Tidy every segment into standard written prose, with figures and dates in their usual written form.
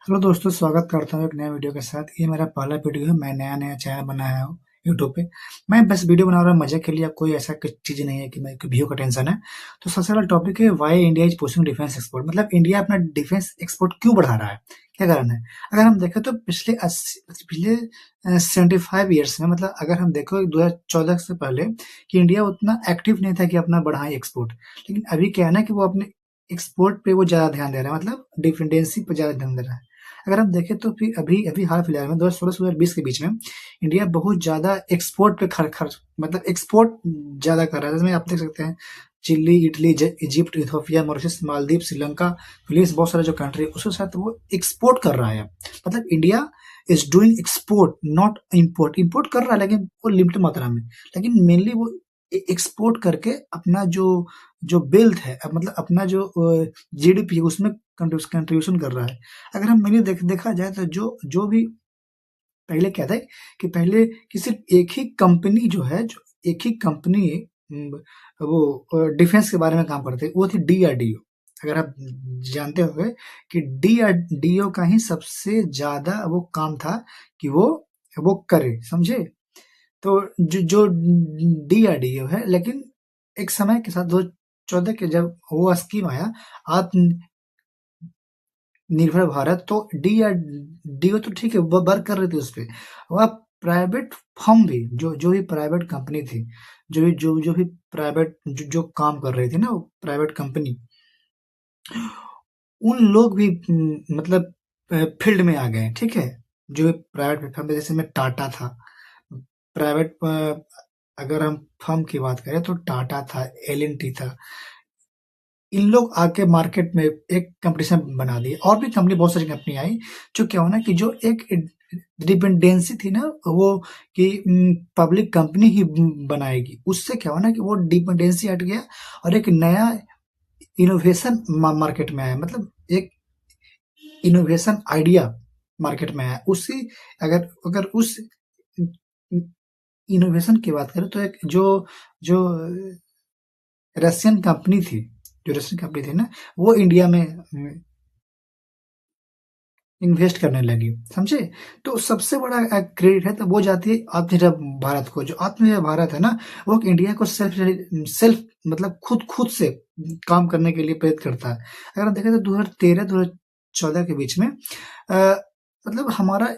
Hello दोस्तों, स्वागत करता हूँ एक नए वीडियो के साथ। ये मेरा पहला वीडियो है। मैं नया चैनल बनाया हूँ यूट्यूब पे। मैं बस वीडियो बना रहा हूँ मजे के लिए। कोई ऐसा कुछ चीज़ नहीं है कि मैं व्यू का टेंशन है। तो सबसे पहला टॉपिक है, why India is pushing defence export. मतलब इंडिया अपना डिफेंस एक्सपोर्ट क्यों बढ़ा रहा है, क्या कारण है। अगर हम देखें तो पिछले 75 ईयर्स में, मतलब अगर हम देखो 2014 से पहले, कि इंडिया उतना एक्टिव नहीं था कि अपना बढ़ाए एक्सपोर्ट। लेकिन अभी क्या है ना कि वो अपने एक्सपोर्ट पे वो ज़्यादा ध्यान दे रहा है, मतलब डिपेंडेंसी पे ज़्यादा ध्यान दे रहा है। अगर हम देखें तो फिर अभी अभी हाल फिलहाल में 2016 से 2020 के बीच में इंडिया बहुत ज्यादा एक्सपोर्ट पे खर्च, मतलब एक्सपोर्ट ज्यादा कर रहा है। जैसे आप देख सकते हैं, Chile, Italy, Egypt, Ethiopia, Mauritius, Maldives, Sri Lanka, Philippines, बहुत सारे जो कंट्री है उसके साथ वो एक्सपोर्ट कर रहा है। मतलब India is doing export not import. Import कर रहा है लेकिन वो लिमिटेड मात्रा में। लेकिन मेनली वो एक्सपोर्ट करके अपना जो जो वेल्थ है, मतलब अपना जो जीडीपी है उसमें कंट्रीब्यूशन कर रहा है। अगर हम मेनली देखा जाए तो जो जो भी पहले क्या था कि पहले कि सिर्फ एक ही कंपनी जो है, जो एक ही कंपनी वो डिफेंस के बारे में काम करते, वो थी डीआरडीओ। अगर आप जानते होंगे कि डीआरडीओ का ही सबसे ज्यादा वो काम था कि वो करे, समझे। तो जो डीआरडीओ है, लेकिन एक समय के साथ 2014 के जब वो स्कीम आया, निर्भर भारत, तो डीआरडीओ तो ठीक है, वो वर्क कर रहे थे उस पे। वह प्राइवेट फर्म भी, जो भी प्राइवेट कंपनी थी, जो भी प्राइवेट जो काम कर रही थी ना, वो प्राइवेट कंपनी, उन लोग भी मतलब फील्ड में आ गए, ठीक है। जो प्राइवेट फर्म, जैसे में टाटा था, प्राइवेट अगर हम फर्म की बात करें तो टाटा था, एल&टी था। इन लोग आके मार्केट में एक कंपटीशन बना दिए, और भी कंपनी, बहुत सारी कंपनी आई। जो क्या होना कि जो एक डिपेंडेंसी थी ना, वो कि पब्लिक कंपनी ही बनाएगी, उससे क्या होना कि वो डिपेंडेंसी हट गया और एक नया इनोवेशन मार्केट में आया। मतलब एक इनोवेशन आइडिया मार्केट में आया। उसी अगर अगर उस इनोवेशन की बात करें तो एक जो जो रशियन कंपनी थी, जो रशियन कंपनी थी ना, वो इंडिया में इन्वेस्ट करने लगी, समझे। तो सबसे बड़ा क्रेडिट है तो वो जाती है आत्मनिर्भर भारत को। जो आत्मनिर्भर भारत है ना, वो इंडिया को सेल्फ सेल्फ मतलब खुद खुद से काम करने के लिए प्रेरित करता है। अगर हम देखें तो 2013 2014 के बीच में मतलब हमारा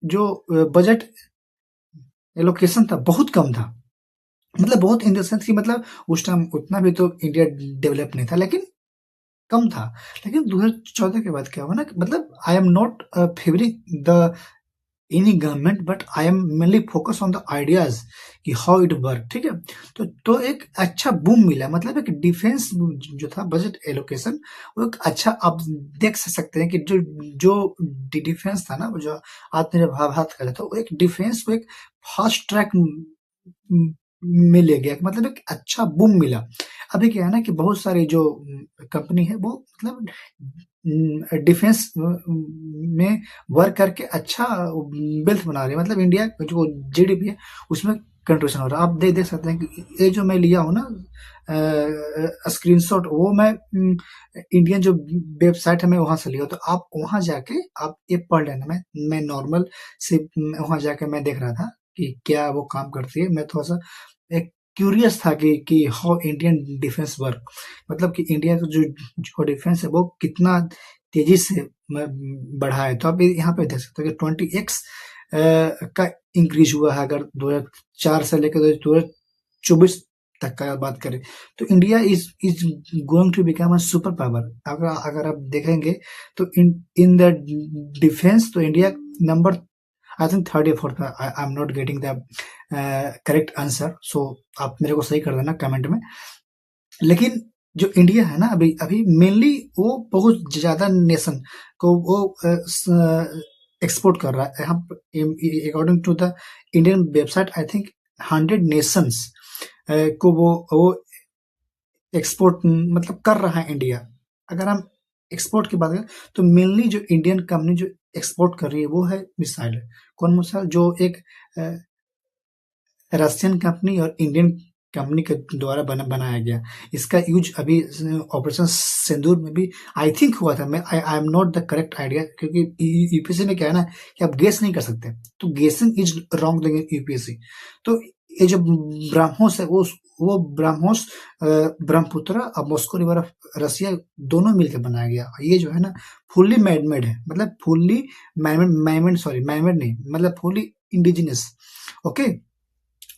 जो बजट एलोकेशन था बहुत कम था। मतलब बहुत इन द सेंस कि मतलब उस टाइम उतना भी तो इंडिया डेवलप नहीं था, लेकिन कम था। लेकिन 2014 के बाद क्या हुआ ना कि मतलब आई am not favouring the any government, but I am mainly focus on the ideas कि हाउ इट वर्क, ठीक है। तो एक अच्छा बूम मिला, मतलब एक डिफेंस जो था बजट एलोकेशन, वो एक अच्छा, आप देख सकते हैं कि जो जो डिफेंस था ना, वो जो आत्मनिर्भर भारत का था, तो वो एक डिफेंस को एक फास्ट ट्रैक में ले गया, मतलब एक अच्छा बूम मिला। अभी क्या है ना कि बहुत सारी जो कंपनी है वो मतलब डिफेंस में वर्क करके अच्छा वेल्थ बना रही है। मतलब इंडिया का जो जीडीपी है उसमें कंट्रीब्यूशन हो रहा है। आप देख सकते हैं कि ये जो मैं लिया हूँ ना स्क्रीनशॉट, वो मैं इंडियन जो वेबसाइट है मैं वहां से लिया हूँ। तो आप वहां जाके आप ये पढ़ लेना। मैं नॉर्मल से वहां जाके मैं देख रहा था कि क्या वो काम करती है। मैं थोड़ा सा एक क्यूरियस था कि हाउ इंडियन डिफेंस वर्क, मतलब कि इंडिया का जो डिफेंस है वो कितना तेजी से बढ़ा है। तो आप यहाँ पे देख सकते हो कि 20x का इंक्रीज हुआ है। अगर 2004 से लेकर 2024 तक का बात करें तो India is going to become a super power. अगर अगर आप देखेंगे तो इन इन द डिफेंस तो India number, I think third या fourth. I am not getting the correct answer, so आप मेरे को सही कर देना कमेंट में। लेकिन जो इंडिया है ना, अभी अभी मेनली वो बहुत ज्यादा नेशन को वो एक्सपोर्ट कर रहा है। यहाँ according to the Indian website, I think 100 nations को वो एक्सपोर्ट मतलब कर रहा है इंडिया। अगर हम एक्सपोर्ट की बात करें तो मेनली जो इंडियन कंपनी जो एक्सपोर्ट कर रही है वो है मिसाइल। कौन मिसाइल? जो एक रशियन कंपनी और इंडियन कंपनी के द्वारा बनाया गया। इसका यूज अभी ऑपरेशन सिंदूर में भी आई थिंक हुआ था। मैं आई am not the correct idea, क्योंकि यूपीएससी में क्या है ना कि आप गेस नहीं कर सकते, तो गेसिंग इज रॉन्ग इन यूपीएससी। तो ये जो ब्रह्मोस है वो ब्रह्मोस ब्रह्मपुत्र और मॉस्को रिवर ऑफ रसिया दोनों मिलकर बनाया गया। ये जो है ना फुल्ली मैनमेड है, मतलब फुल्ली मैनमेड नहीं, मतलब फुल्ली इंडिजिनस। ओके,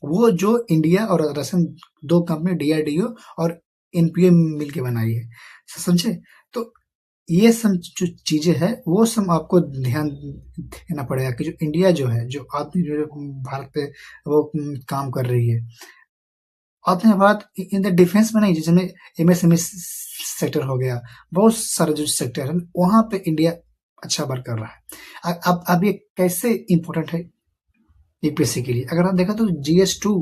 वो जो इंडिया और रशियन दो कंपनी डीआरडीओ और एनपीओ मिलके बनाई है, समझे। तो ये सब जो चीजें हैं वो सब आपको ध्यान देना पड़ेगा कि जो इंडिया जो है, जो आत्मनिर्भर भारत पे वो काम कर रही है। आत्मनिर्भर भारत इन द डिफेंस में नहीं, जिसमें एमएसएमई सेक्टर हो गया, बहुत सारे जो सेक्टर है वहां पे इंडिया अच्छा वर्क कर रहा है। अब ये कैसे इंपॉर्टेंट है यूपीएससी के लिए, अगर आप देखा तो जीएस 2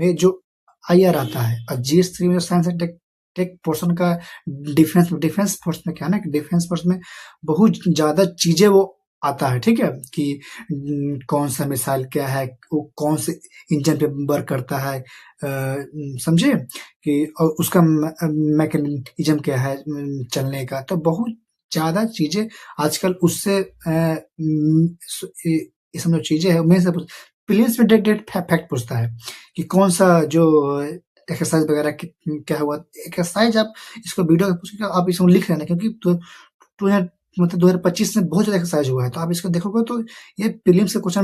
में जो आईआर आता है और जीएस 3 में साइंस एंड टेक पोर्शन का डिफेंस फोर्स में क्या है ना कि डिफेंस फोर्स में बहुत ज्यादा चीजें वो आता है, ठीक है, कि कौन सा मिसाइल क्या है, वो कौन से इंजन पे वर्क करता है, समझे, कि और उसका मैकेनिज्म क्या है चलने का। तो बहुत ज्यादा चीजें आजकल उससे ये सब जो चीजें है उनमें से प्रीलिम्स में डेट फैक्ट पूछता है कि कौन सा जो एक्सरसाइज वगैरह क्या हुआ। एक्सरसाइज आप इसको वीडियो पूछ के आप इसको लिख लेना, क्योंकि मतलब 2025 में बहुत ज्यादा एक्सरसाइज हुआ है, तो आप इसको देखोगे तो ये प्रीलिम्स के क्वेश्चन